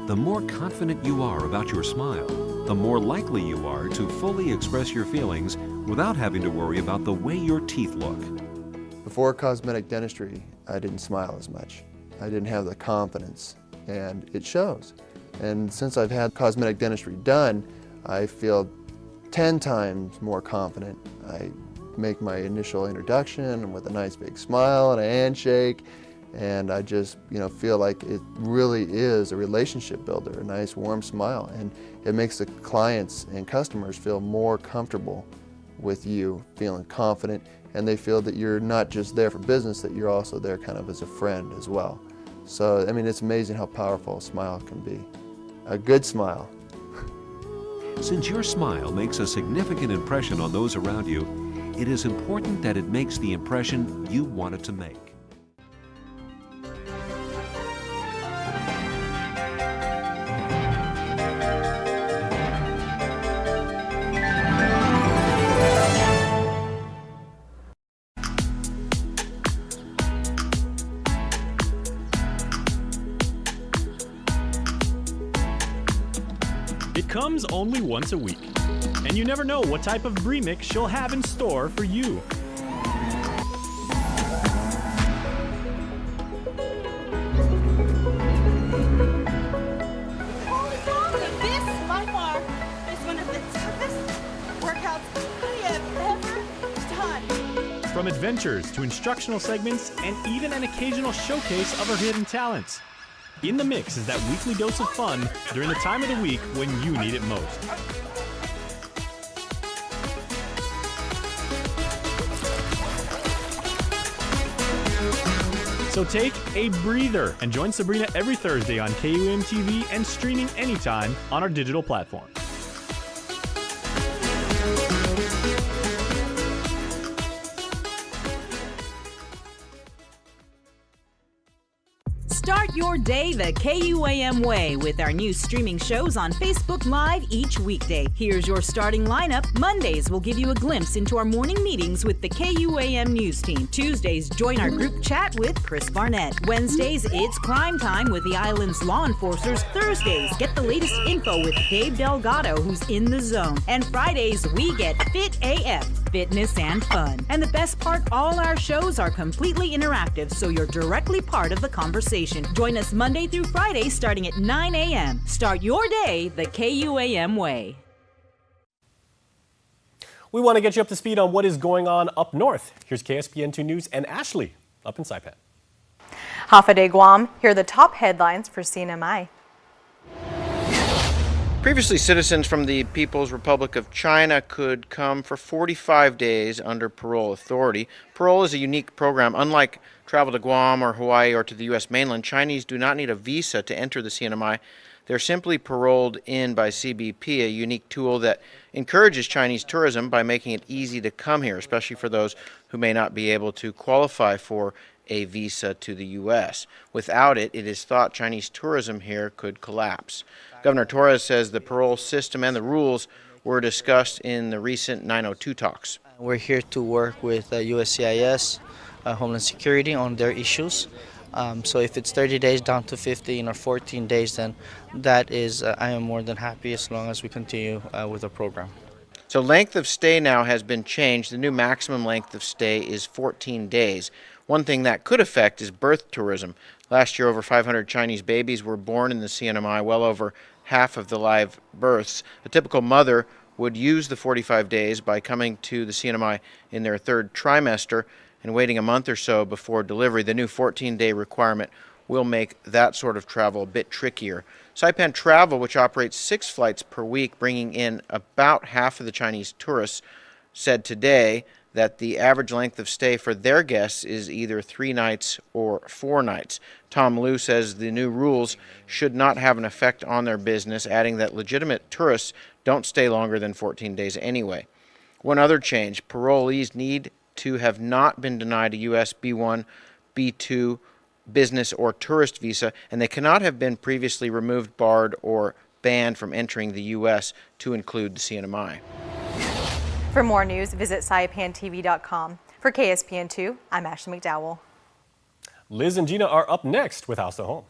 The more confident you are about your smile, the more likely you are to fully express your feelings without having to worry about the way your teeth look. Before cosmetic dentistry, I didn't smile as much. I didn't have the confidence, and it shows. And since I've had cosmetic dentistry done, I feel 10 times more confident. I make my initial introduction with a nice big smile and a handshake, and I just, you know, feel like it really is a relationship builder, a nice warm smile, and it makes the clients and customers feel more comfortable with you, feeling confident, and they feel that you're not just there for business, that you're also there kind of as a friend as well. So, I mean, it's amazing how powerful a smile can be. A good smile. Since your smile makes a significant impression on those around you, it is important that it makes the impression you want it to make. It comes only once a week, and you never know what type of brie mix she'll have in store for you. This, by far, is one of the toughest workouts I have ever done. From adventures to instructional segments and even an occasional showcase of her hidden talents. In the mix is that weekly dose of fun during the time of the week when you need it most. So take a breather and join Sabrina every Thursday on KUAM TV and streaming anytime on our digital platform. Start your day the KUAM way with our new streaming shows on Facebook Live each weekday. Here's your starting lineup. Mondays will give you a glimpse into our morning meetings with the KUAM news team. Tuesdays, join our group chat with Chris Barnett. Wednesdays, it's crime time with the island's law enforcers. Thursdays, get the latest info with Dave Delgado, who's in the zone. And Fridays, we get Fit AF, fitness and fun. And the best part, all our shows are completely interactive, so you're directly part of the conversation. Join us Monday through Friday starting at 9 a.m. Start your day the KUAM way. We want to get you up to speed on what is going on up north. Here's KSPN2 News and Ashley up in Saipan. Half a day Guam. Here are the top headlines for CNMI. Previously, citizens from the People's Republic of China could come for 45 days under parole authority. Parole is a unique program. Unlike travel to Guam or Hawaii or to the U.S. mainland, Chinese do not need a visa to enter the CNMI. They're simply paroled in by CBP, a unique tool that encourages Chinese tourism by making it easy to come here, especially for those who may not be able to qualify for a visa to the U.S. Without it, it is thought Chinese tourism here could collapse. Governor Torres says the parole system and the rules were discussed in the recent 902 talks. We're here to work with USCIS, Homeland Security on their issues. So if it's 30 days down to 15 or 14 days, then that is, I am more than happy as long as we continue with the program. So length of stay now has been changed. The new maximum length of stay is 14 days. One thing that could affect is birth tourism. Last year, over 500 Chinese babies were born in the CNMI, well over half of the live births. A typical mother would use the 45 days by coming to the CNMI in their third trimester and waiting a month or so before delivery. The new 14-day requirement will make that sort of travel a bit trickier. Saipan Travel, which operates 6 flights per week, bringing in about half of the Chinese tourists, said today that the average length of stay for their guests is either 3 nights or 4 nights. Tom Liu says the new rules should not have an effect on their business, adding that legitimate tourists don't stay longer than 14 days anyway. One other change, parolees need to have not been denied a U.S. B1, B2, business or tourist visa, and they cannot have been previously removed, barred, or banned from entering the U.S. to include the CNMI. For more news, visit saipantv.com. For KSPN2, I'm Ashley McDowell. Liz and Gina are up next with House to Home.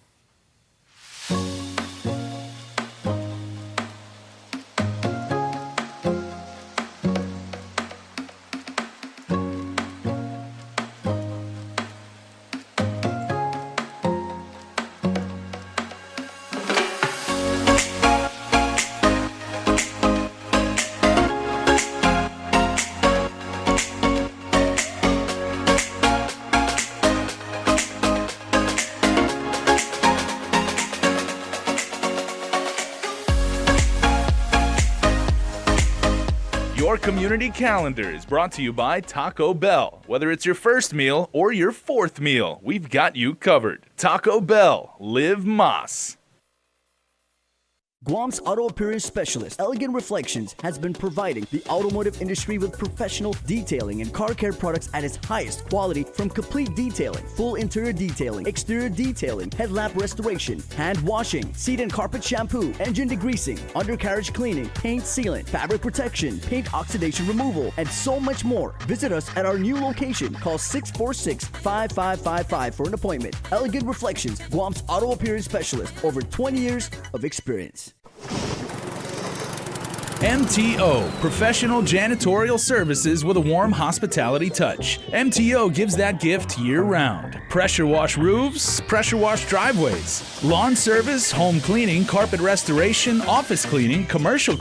Your community calendar is brought to you by Taco Bell. Whether it's your first meal or your fourth meal, we've got you covered. Taco Bell, live Mas. Guam's auto appearance specialist, Elegant Reflections, has been providing the automotive industry with professional detailing and car care products at its highest quality, from complete detailing, full interior detailing, exterior detailing, headlamp restoration, hand washing, seat and carpet shampoo, engine degreasing, undercarriage cleaning, paint sealant, fabric protection, paint oxidation removal, and so much more. Visit us at our new location. Call 646-5555 for an appointment. Elegant Reflections, Guam's auto appearance specialist, over 20 years of experience. MTO, professional janitorial services with a warm hospitality touch. MTO gives that gift year-round. Pressure wash roofs, pressure wash driveways, lawn service, home cleaning, carpet restoration, office cleaning, commercial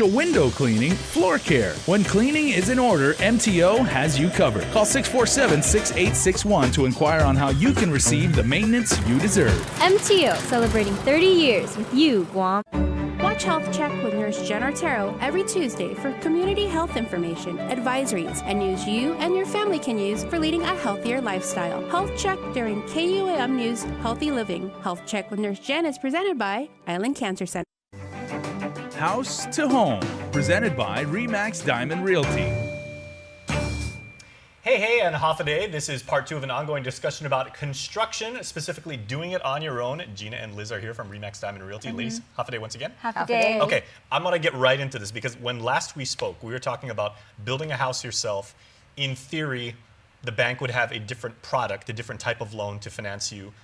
window cleaning, floor care. When cleaning is in order, MTO has you covered. Call 647-6861 to inquire on how you can receive the maintenance you deserve. MTO, celebrating 30 years with you, Guam. Watch Health Check with Nurse Jen Artero every Tuesday for community health information, advisories, and news you and your family can use for leading a healthier lifestyle. Health Check during KUAM News Healthy Living. Health Check with Nurse Jen is presented by Island Cancer Center. House to Home, presented by Remax Diamond Realty. Hey, and half a day. This is part 2 of an ongoing discussion about construction, specifically doing it on your own. Gina and Liz are here from Remax Diamond Realty. Ladies, half a day once again. Half a day. Okay, I'm going to get right into this because when last we spoke, we were talking about building a house yourself. In theory, the bank would have a different product, a different type of loan to finance you.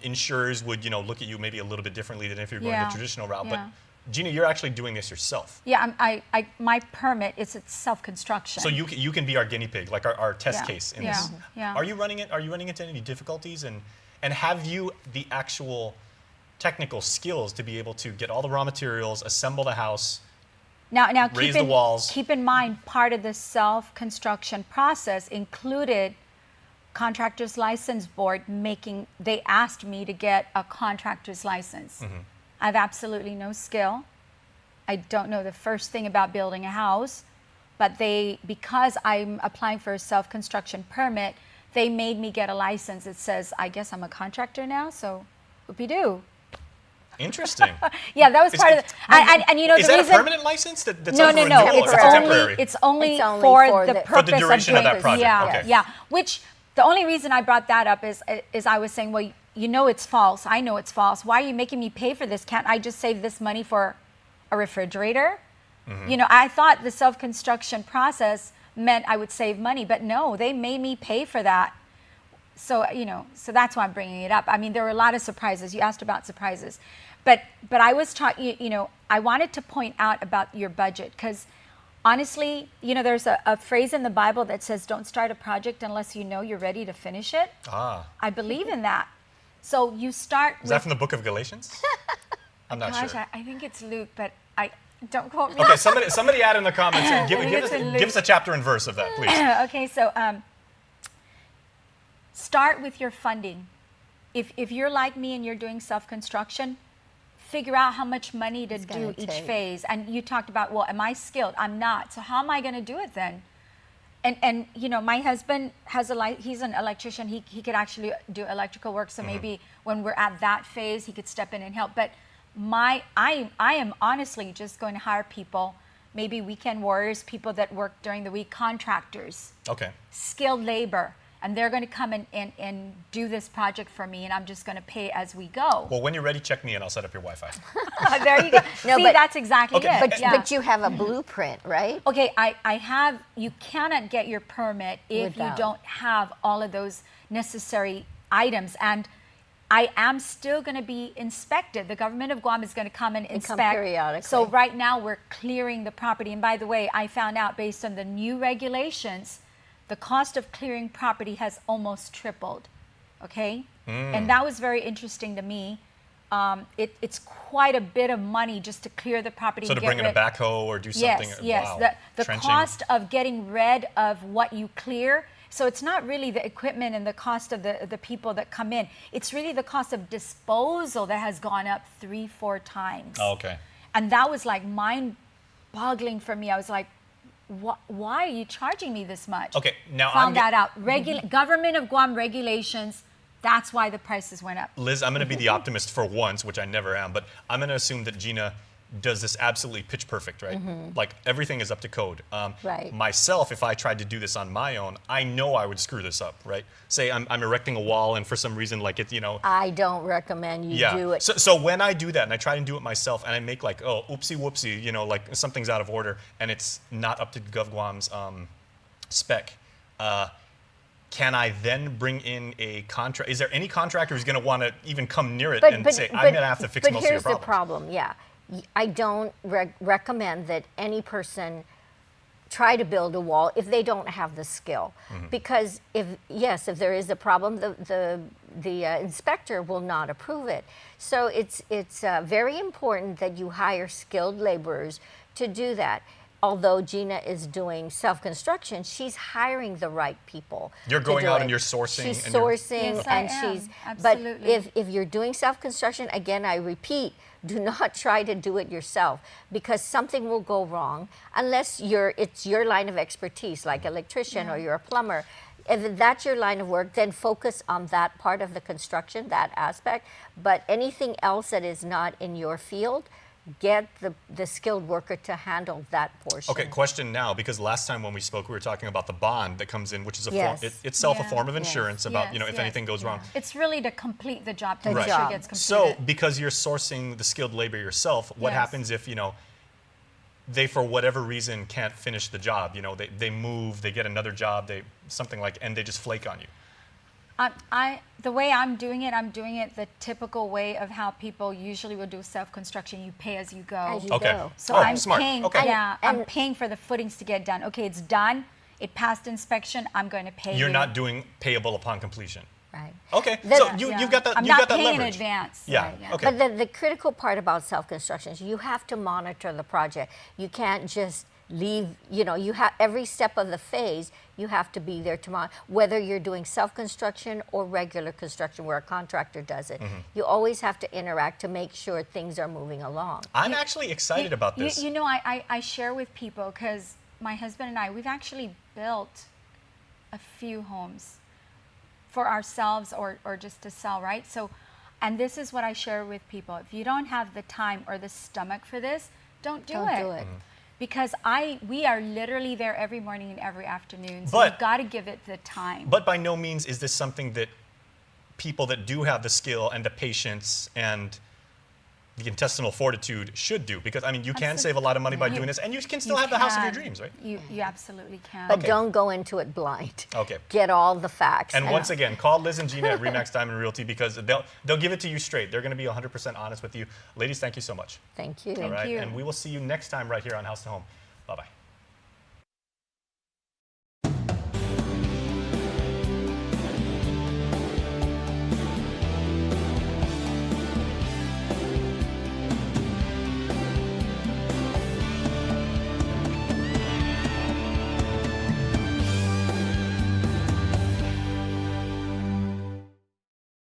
Insurers would, look at you maybe a little bit differently than if you're going the traditional route. Yeah. But Gina, you're actually doing this yourself. Yeah, my permit is self-construction. So you can be our guinea pig, like our test case in this. Yeah. Are you running into any difficulties, and have you the actual technical skills to be able to get all the raw materials, assemble the house, now raise the walls? Keep in mind, part of the self-construction process included contractor's license board they asked me to get a contractor's license. Mm-hmm. I have absolutely no skill. I don't know the first thing about building a house, but because I'm applying for a self-construction permit, they made me get a license that says, I guess I'm a contractor now, so whoopie-doo. Interesting. Yeah, that was part of it. And is the that reason, a permanent license that's no, up for no. renewal, or it's temporary? It's only for the purpose for the duration of doing of that project. Yeah, Okay. yeah. Which the only reason I brought that up is I was saying, well, it's false. I know it's false. Why are you making me pay for this? Can't I just save this money for a refrigerator? Mm-hmm. I thought the self-construction process meant I would save money, but no, they made me pay for that. so so that's why I'm bringing it up. I mean, there were a lot of surprises. You asked about surprises, but I was talking. I wanted to point out about your budget because honestly, there's a phrase in the Bible that says, "Don't start a project unless you know you're ready to finish it." Ah. I believe in that. So you start. Is that from the book of Galatians? I'm not sure. I think it's Luke, but don't quote me. Okay, somebody add in the comments and give us a chapter and verse of that, please. Okay, so start with your funding. If you're like me and you're doing self-construction, figure out how much money to do each phase. And you talked about, well, am I skilled? I'm not. So how am I going to do it then? And my husband he's an electrician. He could actually do electrical work. So maybe when we're at that phase, he could step in and help. But I am honestly just going to hire people, maybe weekend warriors, people that work during the week, contractors, skilled labor. And they're going to come and do this project for me, and I'm just going to pay as we go. Well, when you're ready, check me and I'll set up your Wi-Fi. There you go. See, that's exactly it. But you have a blueprint, right? Okay, I have, you cannot get your permit if you don't have all of those necessary items. And I am still going to be inspected. The government of Guam is going to come and inspect. Periodically. So right now we're clearing the property. And by the way, I found out based on the new regulations, the cost of clearing property has almost tripled, okay? And that was very interesting to me. It's quite a bit of money just to clear the property. So to bring in a backhoe or do something? Yes. Wow. The cost of getting rid of what you clear, so it's not really the equipment and the cost of the people that come in. It's really the cost of disposal that has gone up 3-4 times. Oh, okay. And that was like mind-boggling for me. I was like, why are you charging me this much? Okay, now found that out. Government of Guam regulations. That's why the prices went up. Liz, I'm going to be the optimist for once, which I never am, but I'm going to assume that Gina does this absolutely pitch perfect, right? Like everything is up to code. Right. Myself, if I tried to do this on my own, I know I would screw this up, right? Say I'm erecting a wall and for some reason like it, I don't recommend you do it. So when I do that and I try and do it myself and I make like, oh, oopsie whoopsie, like something's out of order and it's not up to GovGuam's spec, can I then bring in a contract? Is there any contractor who's going to want to even come near it and say, I'm going to have to fix most of your problems? But here's the problem, I don't recommend that any person try to build a wall if they don't have the skill. Because if there is a problem, the inspector will not approve it. So it's very important that you hire skilled laborers to do that. Although Gina is doing self-construction, she's hiring the right people. You're going out and you're sourcing. She's sourcing, yes, and she's. Absolutely. But if you're doing self-construction, again, I repeat, do not try to do it yourself because something will go wrong unless it's your line of expertise, like electrician or you're a plumber. If that's your line of work, then focus on that part of the construction, that aspect. But anything else that is not in your field, get the skilled worker to handle that portion. Okay, question now, because last time when we spoke, we were talking about the bond that comes in, which is itself a form of insurance about, if anything goes wrong. It's really to complete the job, to make sure it gets completed. So, because you're sourcing the skilled labor yourself, what happens if, they, for whatever reason, can't finish the job? They move, they get another job, and they just flake on you. The way I'm doing it the typical way of how people usually will do self-construction. You pay as you go. As you go. So I'm smart. paying. I'm paying for the footings to get done. Okay, it's done. It passed inspection. I'm going to pay. You're not doing payable upon completion. Right. Okay. So you've got that. I'm you've not got that paying leverage. in advance. Yeah. Right, Okay. But the critical part about self-construction is you have to monitor the project. You can't just leave, you have every step of the phase, you have to be there to monitor, whether you're doing self-construction or regular construction where a contractor does it. You always have to interact to make sure things are moving along. I'm actually excited about this. I share with people because my husband and I, we've actually built a few homes for ourselves or just to sell, right? So, and this is what I share with people. If you don't have the time or the stomach for this, don't do it. Because we are literally there every morning and every afternoon. So you've got to give it the time. But by no means is this something that people that do have the skill and the patience and the intestinal fortitude should do, because I mean you can save a lot of money by doing this, and you can still have the house of your dreams, right? You absolutely can. But don't go into it blind. Okay. Get all the facts. And once again, call Liz and Gina at Remax Diamond Realty, because they'll give it to you straight. They're going to be 100% honest with you. Ladies, thank you so much. Thank you. All right, and we will see you next time right here on House to Home. Bye bye.